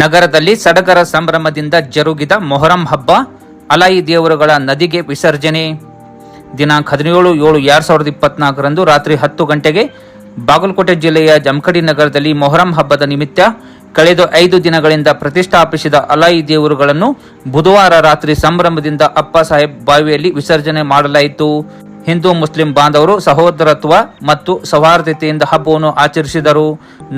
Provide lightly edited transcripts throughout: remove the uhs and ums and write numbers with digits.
ನಗರದಲ್ಲಿ ಸಡಗರ ಸಂಭ್ರಮದಿಂದ ಜರುಗಿದ ಮೊಹರಂ ಹಬ್ಬ, ಅಲಾಯಿ ದೇವರುಗಳ ನದಿಗೆ ವಿಸರ್ಜನೆ. ದಿನಾಂಕ 17/7/2024 ರಾತ್ರಿ 10 ಗಂಟೆಗೆ ಬಾಗಲಕೋಟೆ ಜಿಲ್ಲೆಯ ಜಮಖಂಡಿ ನಗರದಲ್ಲಿ ಮೊಹರಂ ಹಬ್ಬದ ನಿಮಿತ್ತ ಕಳೆದ 5 ದಿನಗಳಿಂದ ಪ್ರತಿಷ್ಠಾಪಿಸಿದ ಅಲಾಯಿ ದೇವರುಗಳನ್ನು ಬುಧವಾರ ರಾತ್ರಿ ಸಂಭ್ರಮದಿಂದ ಅಪ್ಪ ಸಾಹೇಬ್ ಬಾವಿಯಲ್ಲಿ ವಿಸರ್ಜನೆ ಮಾಡಲಾಯಿತು. ಹಿಂದೂ ಮುಸ್ಲಿಂ ಬಾಂಧವರು ಸಹೋದರತ್ವ ಮತ್ತು ಸೌಹಾರ್ದತೆಯಿಂದ ಹಬ್ಬವನ್ನು ಆಚರಿಸಿದರು.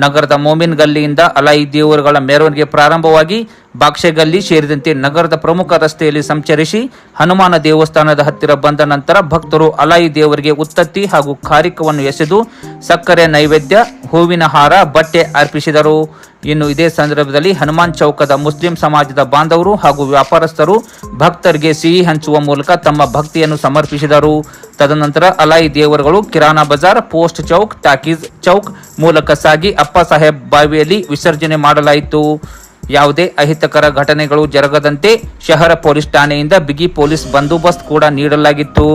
ನಗರದ ಮೋಮಿನ್ ಗಲ್ಲಿಯಿಂದ ಅಲಾಯಿ ದೇವರುಗಳ ಮೆರವಣಿಗೆ ಪ್ರಾರಂಭವಾಗಿ ಬಾಕ್ಷೆ ಗಲ್ಲಿ ಸೇರಿದಂತೆ ನಗರದ ಪ್ರಮುಖ ರಸ್ತೆಯಲ್ಲಿ ಸಂಚರಿಸಿ ಹನುಮಾನ ದೇವಸ್ಥಾನದ ಹತ್ತಿರ ಬಂದ ನಂತರ ಭಕ್ತರು ಅಲಾಯಿ ದೇವರಿಗೆ ಉತ್ತತ್ತಿ ಹಾಗೂ ಖಾರಿಕವನ್ನು ಎಸೆದು ಸಕ್ಕರೆ ನೈವೇದ್ಯ, ಹೂವಿನ ಹಾರ, ಬಟ್ಟೆ ಅರ್ಪಿಸಿದರು. ಇನ್ನು ಇದೇ ಸಂದರ್ಭದಲ್ಲಿ ಹನುಮಾನ್ ಚೌಕದ ಮುಸ್ಲಿಂ ಸಮಾಜದ ಬಾಂಧವರು ಹಾಗೂ ವ್ಯಾಪಾರಸ್ಥರು ಭಕ್ತರಿಗೆ ಸಿಹಿ ಹಂಚುವ ಮೂಲಕ ತಮ್ಮ ಭಕ್ತಿಯನ್ನು ಸಮರ್ಪಿಸಿದರು. ತದನಂತರ ಅಲಾಯಿ ದೇವರುಗಳು ಕಿರಾಣಾ ಬಜಾರ್, ಪೋಸ್ಟ್ ಚೌಕ್, ಟಾಕೀಸ್ ಚೌಕ್ ಮೂಲಕ ಸಾಗಿ ಅಪ್ಪ ಸಾಹೇಬ್ ಬಾವಿಯಲ್ಲಿ ವಿಸರ್ಜನೆ ಮಾಡಲಾಯಿತು. ಯಾವುದೇ ಅಹಿತಕರ ಘಟನೆಗಳು ಜರುಗದಂತೆ ಶಹರ ಪೊಲೀಸ್ ಠಾಣೆಯಿಂದ ಬಿಗಿ ಪೊಲೀಸ್ ಬಂದೋಬಸ್ತ್ ಕೂಡ ನೀಡಲಾಗಿತ್ತು.